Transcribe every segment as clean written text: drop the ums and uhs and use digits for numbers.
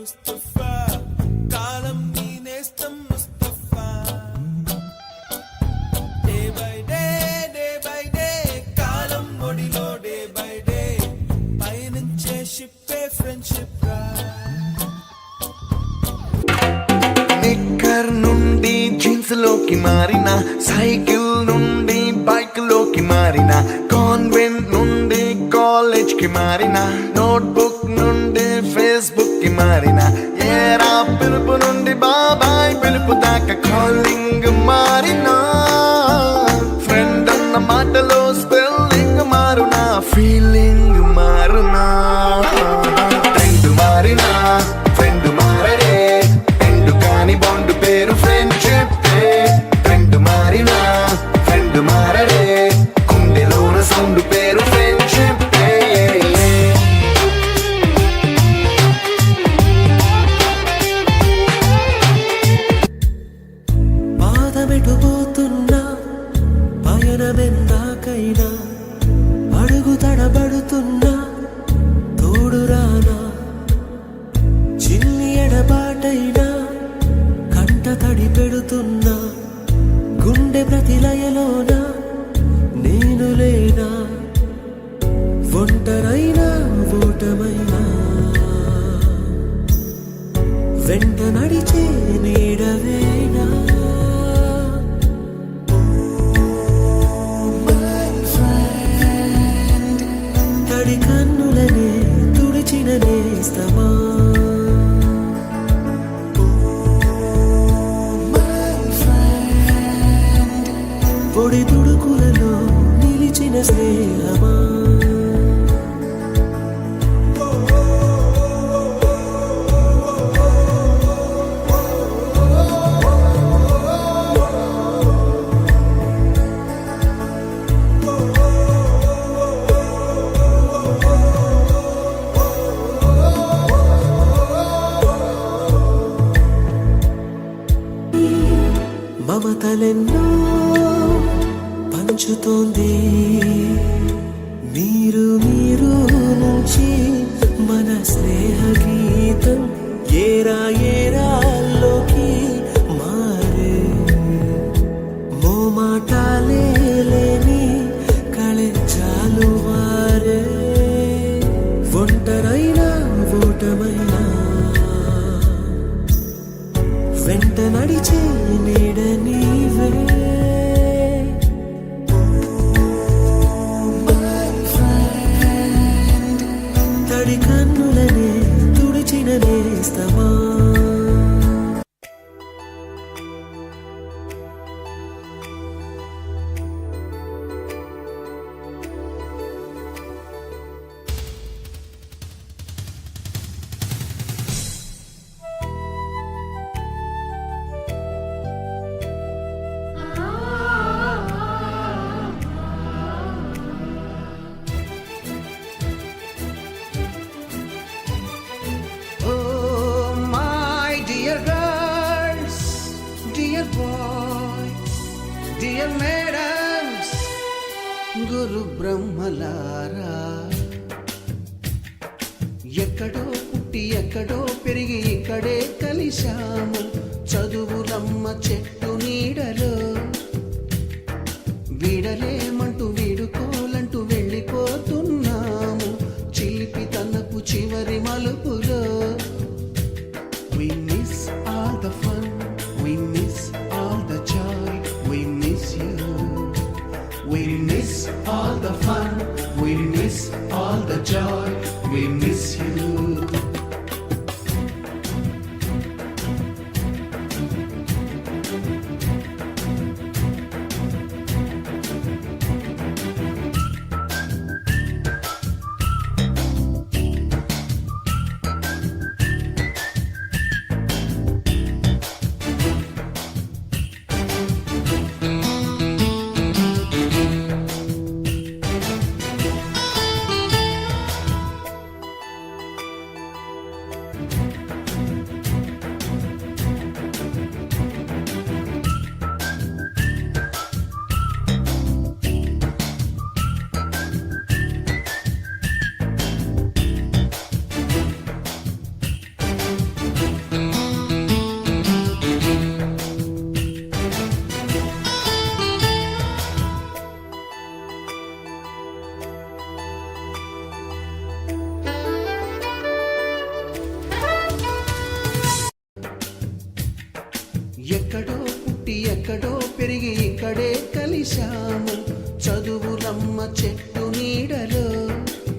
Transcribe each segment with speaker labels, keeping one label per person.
Speaker 1: ముస్తఫా కాలం నీ నేస్తం Mustafa day by day కాలం ఒడిలో డే బై డే పయనించే షిప్పే ఫ్రెండ్షిప్ రా
Speaker 2: నిక్కర్ నుండి జీన్స్ లోకి మారిన సైకిల్ నుండి బైక్ లోకి మారిన కాన్వెంట్ నుండి కాలేజ్ కి మారిన నోట్బుక్ నుండి ఫేస్బుక్ కి మారిన ఏరా పిలుపు నుండి బాబాయ్ పిలుపు దాకా కాలింగ్ మారిన ఫ్రెండ్ అన్న మాటలో స్పెల్లింగ్ మారునా ఫీలింగ్ మారునా ట్రెండ్ మారినా ఫ్రెండ్ మారడే ఎండు కాని బాండ్ పేరు ఫ్రెండ్షిప్ ట్రెండ్ మారినా ఫ్రెండ్ మారడే కుండెలోన సౌండ్ పేరు ఫ్రెండ్షిప్
Speaker 1: పాదమెటుపోతున్నా పయనమెందాకైనా అడుగు తడబడుతున్నా తోడురానా చిన్ని ఎడబాటైనా కంట తడి పెడుతున్నా గుండె ప్రతిలయలోన నేను లేనా ఒంటరైనా ఓటమైనా వెంట నడిచే నీడవేనా తడి కన్నులనే తుడిచిన నేస్తమా పొడి తుడుకులలో నిలిచిన స్నేహమా మమతలెన్నో పంచుతోంది మీరు నుంచి మన స్నేహ గీతం ఏరాల్లోకి మారే మోమాటాలే లేని కళెచ్చాలు మారే ఒంటరైనా ఓటమైనా వెంట నడిచే నీడ నీవే తడి కన్నులనే తుడిచిన నేస్తమా
Speaker 3: డియర్ మేడమ్స్ గురు బ్రహ్మలారా ఎక్కడో పుట్టి ఎక్కడో పెరిగి ఇక్కడే కలిశాము చదువులమ్మ చెట్టు నీడలో వీడలేమంటూ వీడుకోలంటూ వెళ్ళిపోతున్నాము చిలిపి తనపు చివరి మలుపులో We miss all the fun, we miss all the joy, we miss you. We miss all the fun, we miss all the joy, we miss you.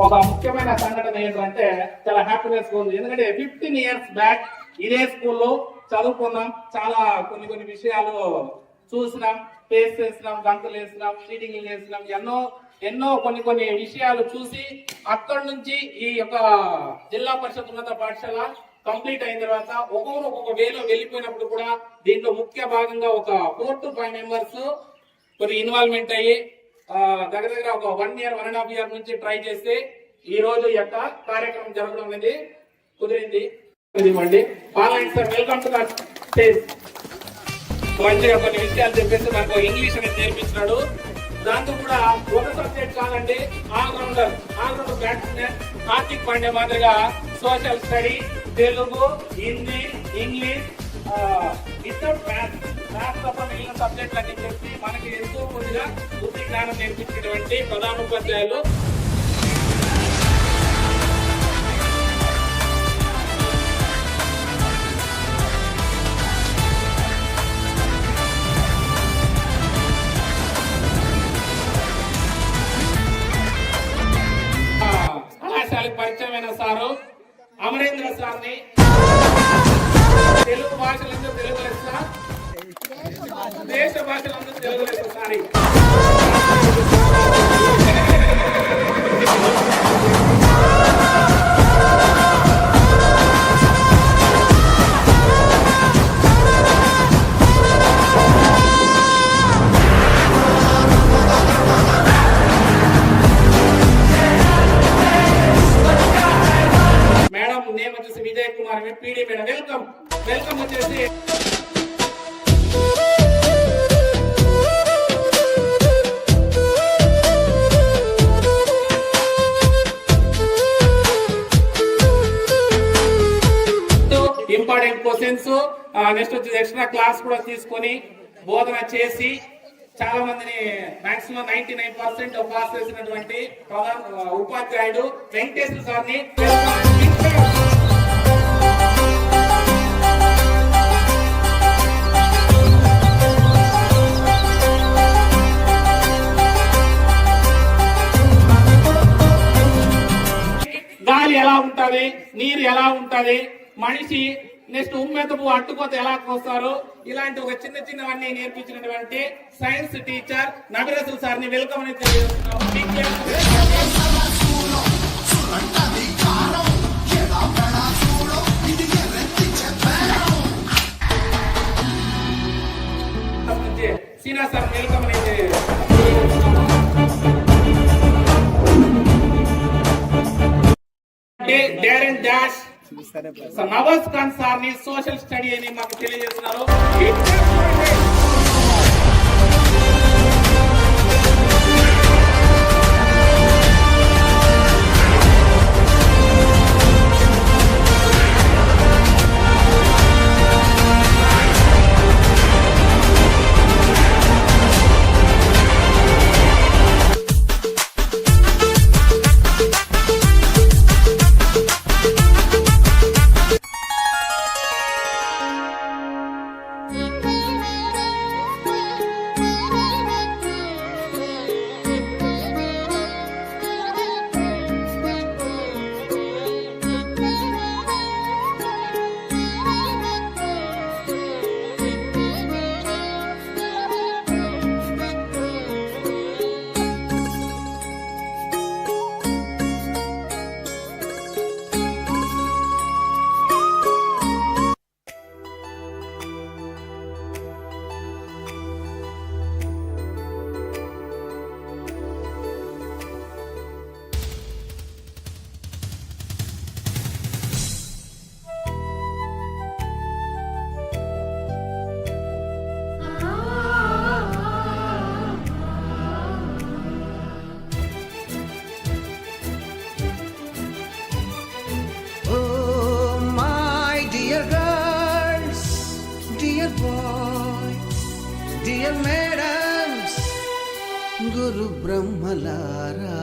Speaker 4: ఒక ముఖ్యమైన సంఘటన ఏంటంటే చాలా హ్యాపీనెస్ ఉంది. ఎందుకంటే 15 years బ్యాక్ ఇదే స్కూల్లో చదువుకున్నాం. చాలా కొన్ని విషయాలు చూసినాం, ఫేస్ చేసినాం, గంటలు వేసినాం, మీటింగ్లు చేసినాం, ఎన్నో కొన్ని విషయాలు చూసి అక్కడి నుంచి ఈ యొక్క జిల్లా పరిషత్ ఉన్నత పాఠశాల కంప్లీట్ అయిన తర్వాత ఒక్కొక్కరు ఒక్కొక్క వేలో వెళ్ళిపోయినప్పుడు కూడా దీంట్లో ముఖ్య భాగంగా ఒక 4 to 5 members కొన్ని ఇన్వాల్వ్మెంట్ అయ్యి దగ్గర ఒక 1 year 1.5 year నుంచి ట్రై చేస్తే ఈ రోజు ఈ యొక్క కార్యక్రమం జరగడం అనేది కుదిరింది. ఇవ్వండి parliament sir, welcome to the stage. మంచిగా కొన్ని విషయాలు చెప్పేసి మనకు ఇంగ్లీష్ అనేది నేర్పించినాడు. దాంతో కూడా ఒక సబ్జెక్ట్ కాదండి, ఆల్రౌండర్ బ్యాట్స్మెన్ హార్దిక్ పాండ్యా మాదిరిగా social study, Telugu, Hindi, English, maths తప్ప మిగిలిన సబ్జెక్టులు అన్ని చెప్పి మనకి ఎంతో కొద్దిగా బుద్ధి జ్ఞానం నేర్పించినటువంటి ప్రధానోపాధ్యాయులు. కళాశాలకు పరిచయమైన సారు అమరేంద్ర సార్ని, తెలుగు భాషలందరూ తెలుగు లెస్స, దేశ భాషలందరూ తెలుగు లెస్స సారీ. మేడం నేమ్ వచ్చేసి Vijay Kumar, PD madam. Welcome వచ్చేసి ఇంపార్టెంట్ క్వశ్చన్స్, నెక్స్ట్ వచ్చేసి ఎక్స్ట్రా క్లాస్ కూడా తీసుకొని బోధన చేసి చాలా మందిని మాక్సిమం 99% పాస్ చేసినటువంటి ఉపాధ్యాయుడు వెంకటేశ్వర సార్ని గాలి ఎలా ఉంటది, నీరు ఎలా ఉంటది, మనిషి నెక్స్ట్ ఉమ్మెతపు అట్టుకోత ఎలా కోస్తారు, ఇలాంటి ఒక చిన్నవన్నీ నేర్పించినటువంటి సైన్స్ టీచర్ నబిరసుల్ సార్ని వెల్కమ్ అని సీనా సార్ వెల్కమ్ అయితే డేరెన్ డాష్ నవాజ్ ఖాన్ సార్ని సోషల్ స్టడీ అని మాకు తెలియజేస్తున్నారు.
Speaker 3: డియర్ మేడమ్స్, గురు బ్రహ్మలారా,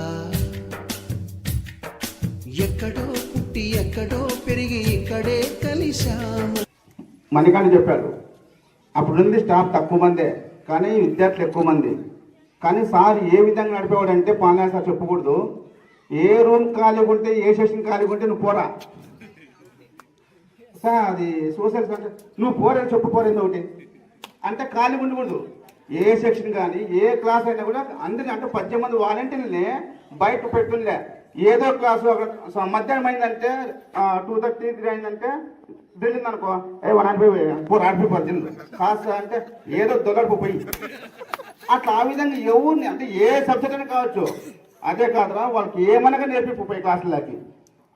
Speaker 3: ఎక్కడో పుట్టి ఎక్కడో పెరిగి ఇక్కడే కలిశాము.
Speaker 5: మణికంఠ చెప్పారు, అప్పుడుంది స్టాఫ్ తక్కువ మందే కానీ విద్యార్థులు ఎక్కువ మంది. కానీ సార్ ఏ విధంగా నడిపేవాడంటే పాలనా సార్ చెప్పకూడదు, ఏ రూమ్ ఖాళీగా ఉంటే ఏ సెషన్ ఖాళీగా ఉంటే నువ్వు పోరా సార్. అది సోషల్ అంటే నువ్వు పోరే చెప్పు పోరేంది ఒకటి అంటే ఖాళీగా ఉండకూడదు. ఏ సెక్షన్ కానీ ఏ క్లాస్ అయినా కూడా అందరినీ అంటే 18 మంది వాలంటీర్లని బయట పెట్టుండే. ఏదో క్లాసు మధ్యాహ్నం అయిందంటే 2:30 అయిందంటే డ్రిల్ అనుకో, ఆడిపోయి క్లాస్ అంటే ఏదో దొరకడు పోయి అట్లా. ఆ విధంగా ఎవరిని అంటే ఏ సబ్జెక్ట్ అని కావచ్చు, అదే కాదురా వాళ్ళకి ఏమనగా నేర్పిపోయి క్లాసులకి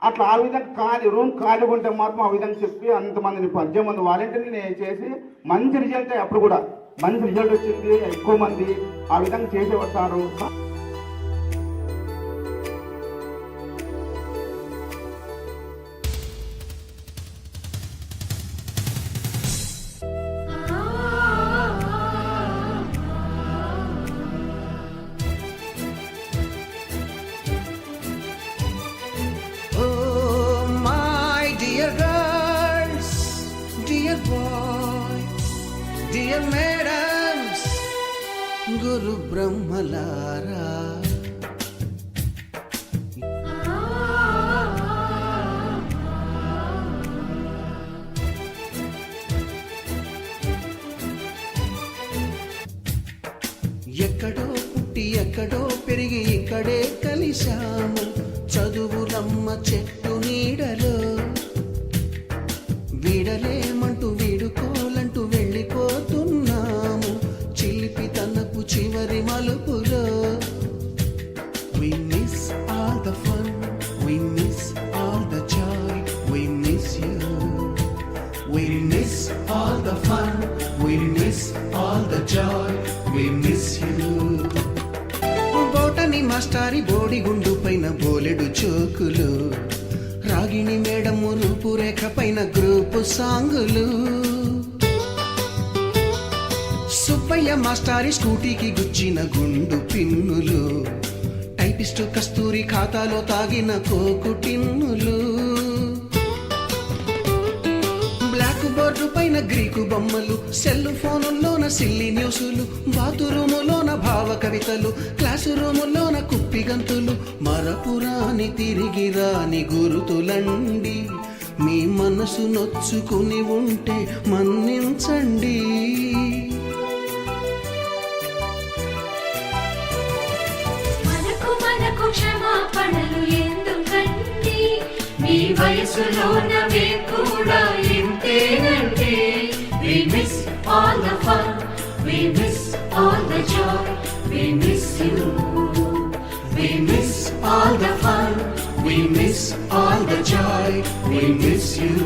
Speaker 5: అట్లా. ఆ విధంగా రూమ్ ఖాళీగా ఉంటే మాత్రం ఆ విధంగా చెప్పి అంతమందిని 18 మంది వాలంటీర్ని చేసి మంచి రిజల్ట్, అప్పుడు కూడా మంచి రిజల్ట్ వచ్చింది. ఎక్కువ మంది ఆ విధంగా చేసి వస్తారు.
Speaker 3: Oh, my dear girls, dear boys, dear madams, గురు బ్రహ్మలారా, ఎక్కడో పుట్టి ఎక్కడో పెరిగి ఇక్కడే కలిశాము చదువులమ్మ చెట్టు నీడలో. వీడలేమంటూ వీడుకోలంటూ వెళ్ళిపోతున్నాము చిలిపి తనపు చివరి మలుపులో. We miss all the fun, we miss all the joy, we miss you. We miss all the fun, we miss all the joy, we miss you. బోటని మాస్టారి బోడిగుండు పైన బోలెడు చోకులు, రాగిణి మేడము రూపురేఖ పైన గ్రూపు సాంగులు, సుబ్బయ్య మాస్టారి స్కూటీకి గుచ్చిన గుండు పిన్నులు, టైపిస్టు కస్తూరి ఖాతాలో తాగిన కోకు టిన్నులు, బ్లాక్ బోర్డు పైన Greek బొమ్మలు, cell ఫోనుల్లోన silly న్యూసులు, బాతురూములోన భావ కవితలు, క్లాసు రూములోన కుప్పిగంతులు, మరపురాని తిరిగి రాని గురుతులండి. మీ మనసు నొచ్చుకుని ఉంటే మన్నించండి.
Speaker 6: మనకు క్షమాపణలు ఎందుకండి, మీ వయసులోన మేము కూడా ఇంతేనండి. We miss all the fun, we miss all the joy, we miss you. We miss all the fun, we miss all the joy, we miss you.